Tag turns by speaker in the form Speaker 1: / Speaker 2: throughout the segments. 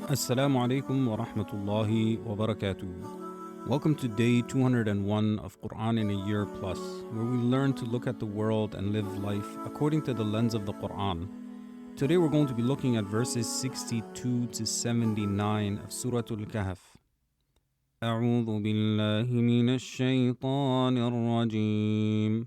Speaker 1: Assalamu alaikum wa rahmatullahi wa barakatuh. Welcome to day 201 of Quran in a Year Plus, where we learn to look at the world and live life according to the lens of the Quran. Today we're going to be looking at verses 62 to 79 of Surah Al-Kahf. أعوذ بالله من الشيطان الرجيم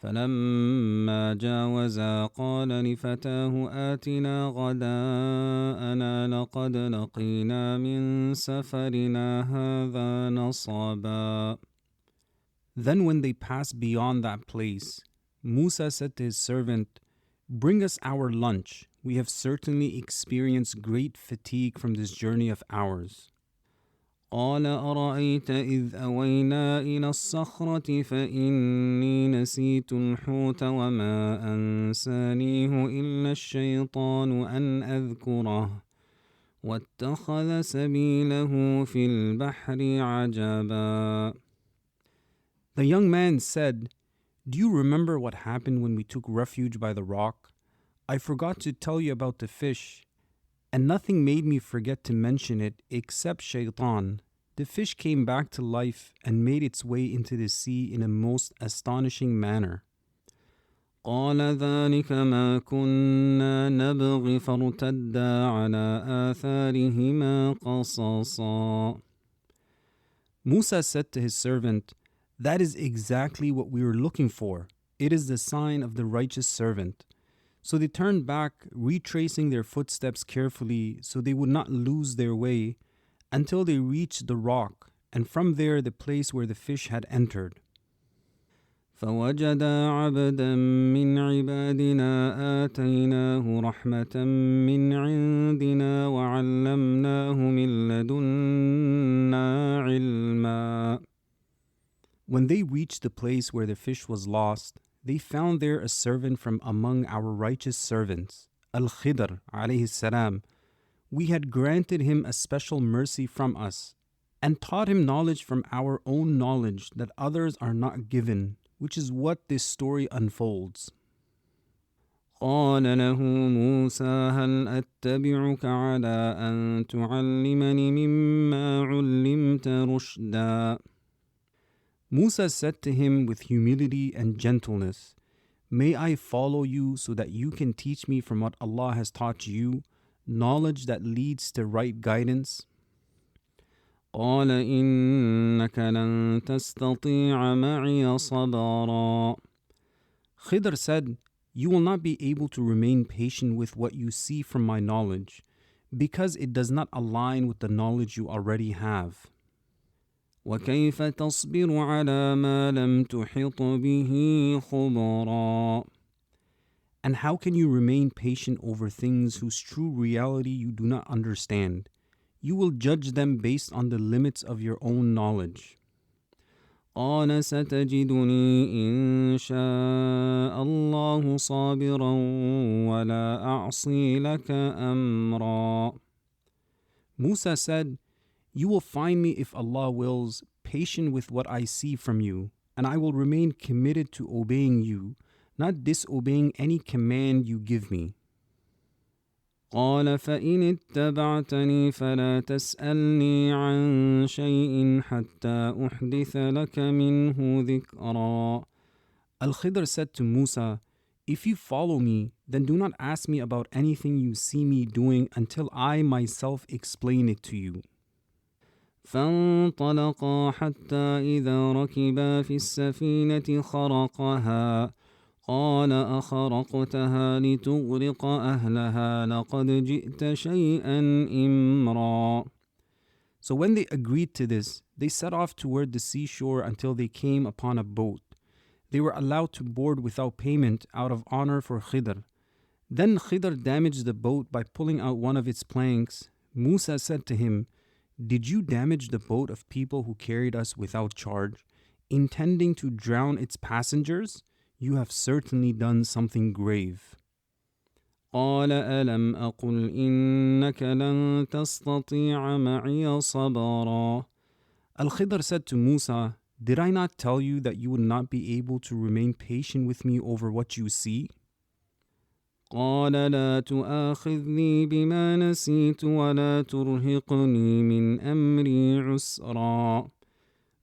Speaker 1: فلما جاوزا قال لفتاه آتنا غداءنا لقد لقينا من سفرنا هذا نصبا. Then when they passed beyond that place, Musa said to his servant, "Bring us our lunch. We have certainly experienced great fatigue from this journey of ours." قال أرأيت إذ أوينا إلى الصخرة فإني نسيت الحوت وما أنسانيه إلا الشيطان أن أذكره واتخذ سبيله في البحر عجبا. The young man said, "Do you remember what happened when we took refuge by the rock? I forgot to tell you about the fish. And nothing made me forget to mention it except Shaitan. The fish came back to life and made its way into the sea in a most astonishing manner." قال ذلك ما كنا نبغي فارتدا على آثارهما قصصا. Musa said to his servant, "That is exactly what we were looking for. It is the sign of the righteous servant." So they turned back, retracing their footsteps carefully so they would not lose their way, until they reached the rock, and from there the place where the fish had entered. فوجدا عبدا من عبادنا آتيناه رحمة من عندنا وعلمناه من لدنا علما. When they reached the place where the fish was lost, they found there a servant from among our righteous servants, Al-Khidr alayhi salam. We had granted him a special mercy from us, and taught him knowledge from our own knowledge that others are not given, which is what this story unfolds. قال له موسى هل أتبعك على أن تعلمني مما علمت رشدا. Musa said to him with humility and gentleness, "May I follow you so that you can teach me from what Allah has taught you, knowledge that leads to right guidance?" قال إنك لن تستطيع معي صبرا. Khidr said, "You will not be able to remain patient with what you see from my knowledge, because it does not align with the knowledge you already have." وكيف تصبر على ما لم تحط به خبرا. And how can you remain patient over things whose true reality you do not understand? You will judge them based on the limits of your own knowledge. قال ستجدني إن شاء الله صابرا ولا أعصي لك أمرا. Musa said, "You will find me, if Allah wills, patient with what I see from you, and I will remain committed to obeying you, not disobeying any command you give me." قال فإن اتبعتني فلا تسألني عن شيء حتى أحدث لك منه ذكرا. Al-Khidr said to Musa, "If you follow me, then do not ask me about anything you see me doing until I myself explain it to you." فانطلقا حتى إذا ركبا في السفينة خرقها قال أخرقتها لتغرق أهلها لقد جئت شيئا إمرا. So when they agreed to this, they set off toward the seashore until they came upon a boat. They were allowed to board without payment out of honor for Khidr. Then Khidr damaged the boat by pulling out one of its planks. Musa said to him, "Did you damage the boat of people who carried us without charge, intending to drown its passengers? You have certainly done something grave." قال ألم أقل إنك لن تستطيع معي صبرا. Al-Khidr said to Musa, "Did I not tell you that you would not be able to remain patient with me over what you see?" قال لا تؤاخذني بما نسيت ولا ترهقني من أمري عسرا.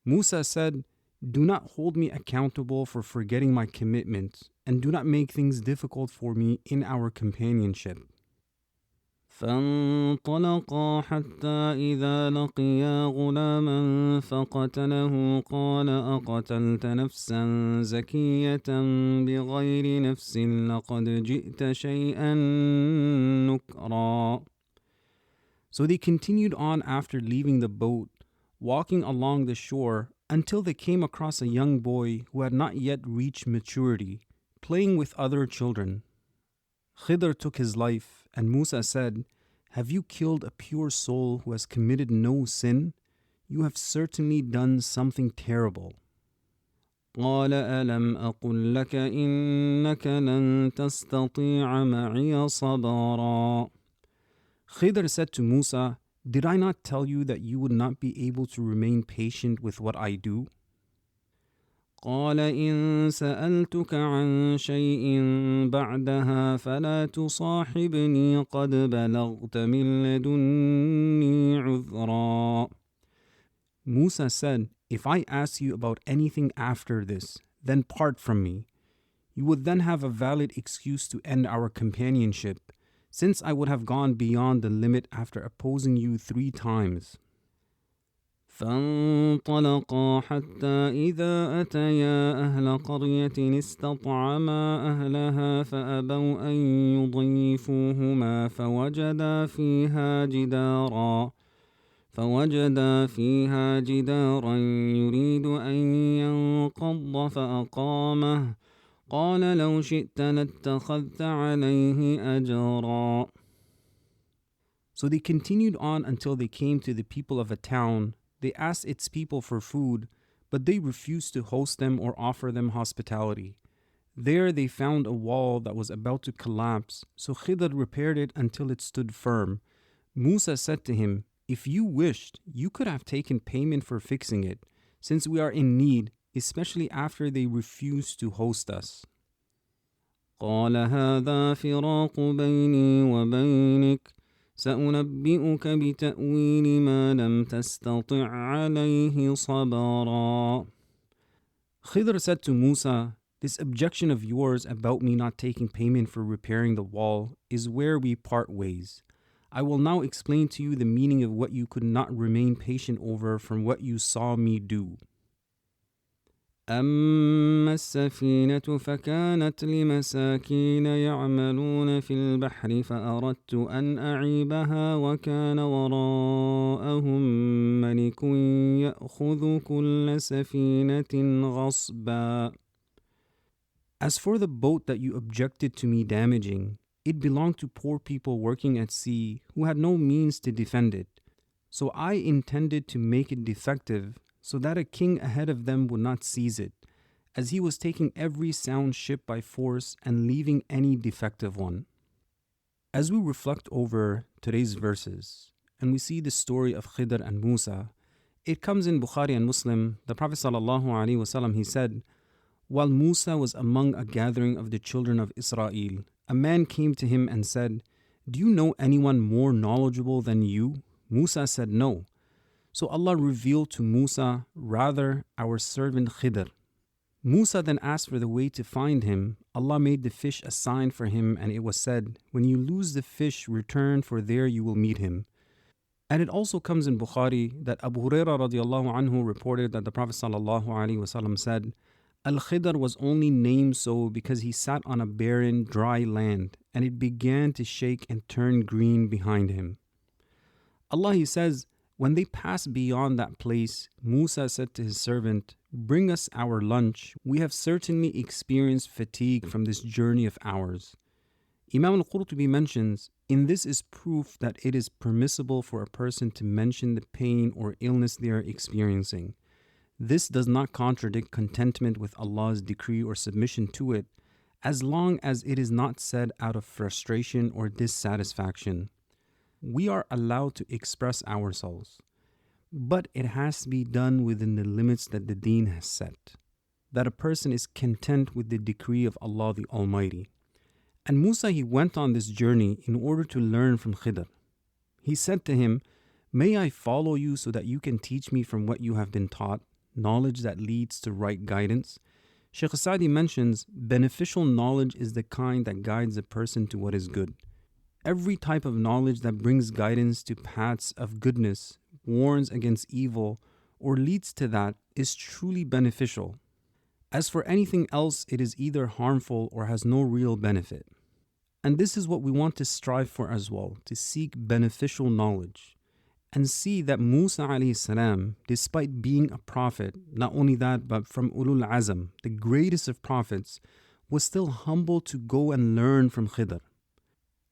Speaker 1: Musa said, do not hold me accountable for forgetting my commitment, and do not make things difficult for me in our companionship. فانطلقا حتى إذا لقيا غلاما فقتله قال أقتلت نفسا زكية بغير نفس لقد جئت شيئا نكرا. So they continued on after leaving the boat, walking along the shore until they came across a young boy who had not yet reached maturity, playing with other children. Khidr took his life, and Musa said, have you killed a pure soul who has committed no sin? You have certainly done something terrible. قال ألم أقل لك إنك لن تستطيع معي صبرا. Khidr said to Musa, did I not tell you that you would not be able to remain patient with what I do? قال إن سألتك عن شيء بعدها فلا تصاحبني قد بلغت من لدني عذرا. Musa said, if I ask you about anything after this, then part from me. You would then have a valid excuse to end our companionship, since I would have gone beyond the limit after opposing you 3 times. فانطلقا حتى إذا أتيا أهل قرية استطعما أهلها فأبوا أن يضيفوهما فوجدا فيها جدارا يريد أن ينقض فأقامه قال لو شئت لاتخذت عليه أجرا. So they continued on until they came to the people of a town. They asked its people for food, but they refused to host them or offer them hospitality. There they found a wall that was about to collapse, so Khidr repaired it until it stood firm. Musa said to him, if you wished, you could have taken payment for fixing it, since we are in need, especially after they refused to host us. قال هذا فراق بيني وبينك سأنبئك بتأويل ما لم تستطع عليه صبرا. Khidr said to Musa, this objection of yours about me not taking payment for repairing the wall is where we part ways. I will now explain to you the meaning of what you could not remain patient over from what you saw me do. أما السفينة فكانت لمساكين يعملون في البحر فأردت أن أعيبها وكان وراءهم ملك يأخذ كل سفينة غصبا. As for the boat that you objected to me damaging, it belonged to poor people working at sea who had no means to defend it. So I intended to make it defective so that a king ahead of them would not seize it, as he was taking every sound ship by force and leaving any defective one. As we reflect over today's verses and we see the story of Khidr and Musa, it comes in Bukhari and Muslim. The Prophet ﷺ, he said, while Musa was among a gathering of the children of Israel, a man came to him and said, do you know anyone more knowledgeable than you? Musa said, no. So Allah revealed to Musa, rather, our servant Khidr. Musa then asked for the way to find him. Allah made the fish a sign for him, and it was said, when you lose the fish, return, for there you will meet him. And it also comes in Bukhari that Abu Hurairah radiallahu anhu reported that the Prophet sallallahu alaihi wasallam said, Al-Khidr was only named so because he sat on a barren, dry land, and it began to shake and turn green behind him. Allah, He says, when they passed beyond that place, Musa said to his servant, bring us our lunch. We have certainly experienced fatigue from this journey of ours. Imam al-Qurtubi mentions, in this is proof that it is permissible for a person to mention the pain or illness they are experiencing. This does not contradict contentment with Allah's decree or submission to it, as long as it is not said out of frustration or dissatisfaction. We are allowed to express ourselves, but it has to be done within the limits that the Deen has set, that a person is content with the decree of Allah the Almighty. And Musa, he went on this journey in order to learn from Khidr. He said to him, "May I follow you so that you can teach me from what you have been taught, knowledge that leads to right guidance?" Sheikh Sadi mentions, beneficial knowledge is the kind that guides a person to what is good. Every type of knowledge that brings guidance to paths of goodness, warns against evil, or leads to that is truly beneficial. As for anything else, it is either harmful or has no real benefit. And this is what we want to strive for as well, to seek beneficial knowledge. And see that Musa alayhi salam, despite being a prophet, not only that, but from Ulul Azam, the greatest of prophets, was still humble to go and learn from Khidr.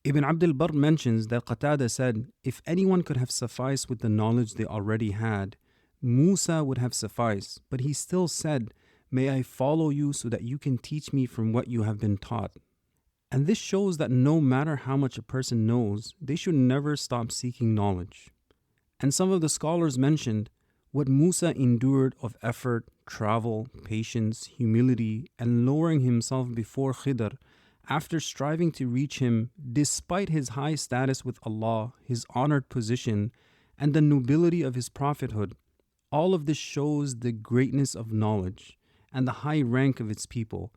Speaker 1: Ibn Abdul Barr mentions that Qatada said, if anyone could have sufficed with the knowledge they already had, Musa would have sufficed, but he still said, "May I follow you so that you can teach me from what you have been taught." And this shows that no matter how much a person knows, they should never stop seeking knowledge. And some of the scholars mentioned what Musa endured of effort, travel, patience, humility, and lowering himself before Khidr after striving to reach him despite his high status with Allah, his honored position, and the nobility of his prophethood. All of this shows the greatness of knowledge and the high rank of its people.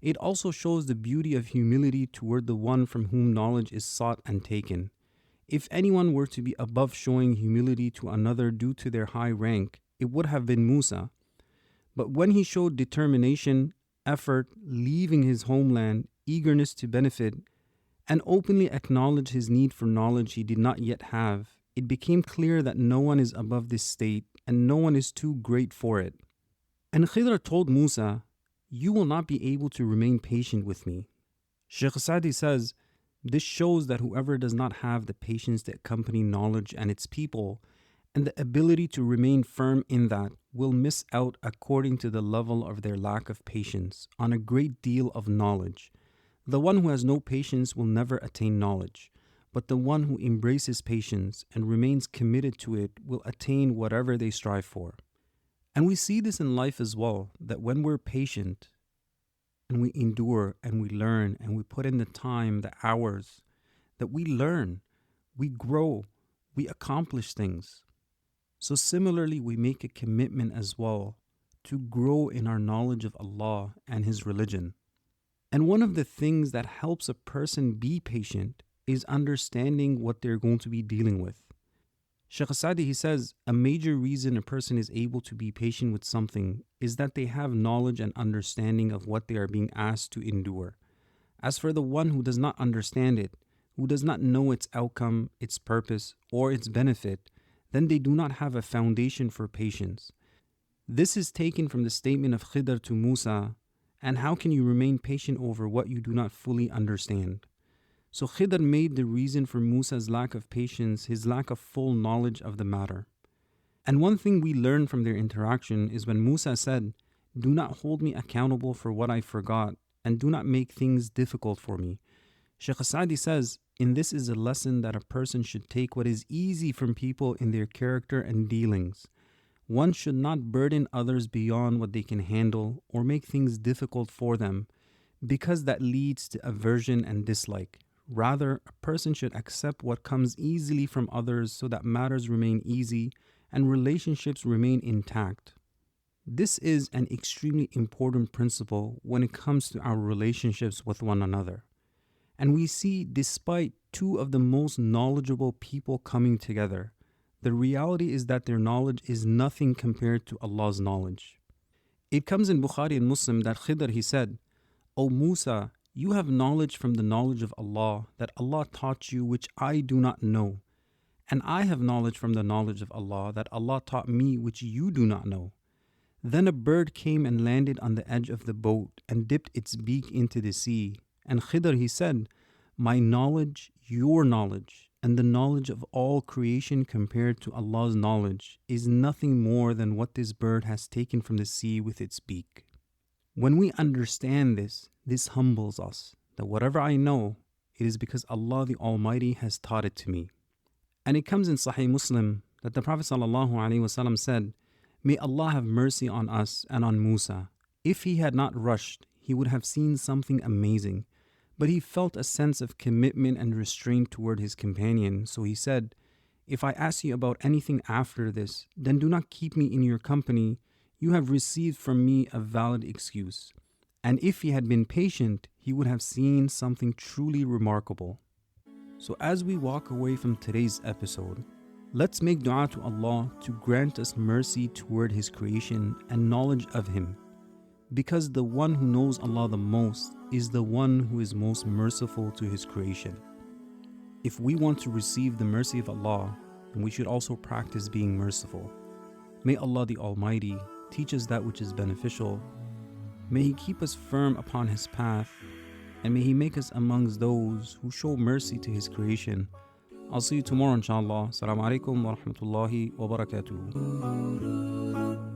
Speaker 1: It also shows the beauty of humility toward the one from whom knowledge is sought and taken. If anyone were to be above showing humility to another due to their high rank, it would have been Musa. But when he showed determination, effort, leaving his homeland, eagerness to benefit, and openly acknowledged his need for knowledge he did not yet have, it became clear that no one is above this state and no one is too great for it. And Khidr told Musa, "You will not be able to remain patient with me." Sheikh Sadi says, this shows that whoever does not have the patience to accompany knowledge and its people, and the ability to remain firm in that, will miss out according to the level of their lack of patience on a great deal of knowledge. The one who has no patience will never attain knowledge, but the one who embraces patience and remains committed to it will attain whatever they strive for. And we see this in life as well, that when we're patient and we endure and we learn and we put in the time, the hours, that we learn, we grow, we accomplish things. So similarly, we make a commitment as well to grow in our knowledge of Allah and His religion. And one of the things that helps a person be patient is understanding what they're going to be dealing with. Sheikh Sadi, he says, a major reason a person is able to be patient with something is that they have knowledge and understanding of what they are being asked to endure. As for the one who does not understand it, who does not know its outcome, its purpose, or its benefit, then they do not have a foundation for patience. This is taken from the statement of Khidr to Musa, and how can you remain patient over what you do not fully understand? So Khidr made the reason for Musa's lack of patience his lack of full knowledge of the matter. And one thing we learn from their interaction is when Musa said, "Do not hold me accountable for what I forgot, and do not make things difficult for me." Sheikh Sadi says, in this is a lesson that a person should take what is easy from people in their character and dealings. One should not burden others beyond what they can handle or make things difficult for them, because that leads to aversion and dislike. Rather, a person should accept what comes easily from others so that matters remain easy and relationships remain intact. This is an extremely important principle when it comes to our relationships with one another. And we see, despite two of the most knowledgeable people coming together, the reality is that their knowledge is nothing compared to Allah's knowledge. It comes in Bukhari and Muslim that Khidr, he said, "O Musa, you have knowledge from the knowledge of Allah that Allah taught you which I do not know. And I have knowledge from the knowledge of Allah that Allah taught me which you do not know." Then a bird came and landed on the edge of the boat and dipped its beak into the sea. And Khidr, he said, "My knowledge, your knowledge, and the knowledge of all creation compared to Allah's knowledge is nothing more than what this bird has taken from the sea with its beak." When we understand this, this humbles us, that whatever I know, it is because Allah the Almighty has taught it to me. And it comes in Sahih Muslim that the Prophet ﷺ said, "May Allah have mercy on us and on Musa. If he had not rushed, he would have seen something amazing. But he felt a sense of commitment and restraint toward his companion, so he said, "If I ask you about anything after this, then do not keep me in your company. You have received from me a valid excuse." And if he had been patient, he would have seen something truly remarkable. So as we walk away from today's episode, let's make dua to Allah to grant us mercy toward His creation and knowledge of Him. Because the one who knows Allah the most is the one who is most merciful to His creation. If we want to receive the mercy of Allah, then we should also practice being merciful. May Allah the Almighty teach us that which is beneficial. May He keep us firm upon His path, and may He make us amongst those who show mercy to His creation. I'll see you tomorrow, inshallah. Assalamu alaikum wa rahmatullahi wa barakatuh.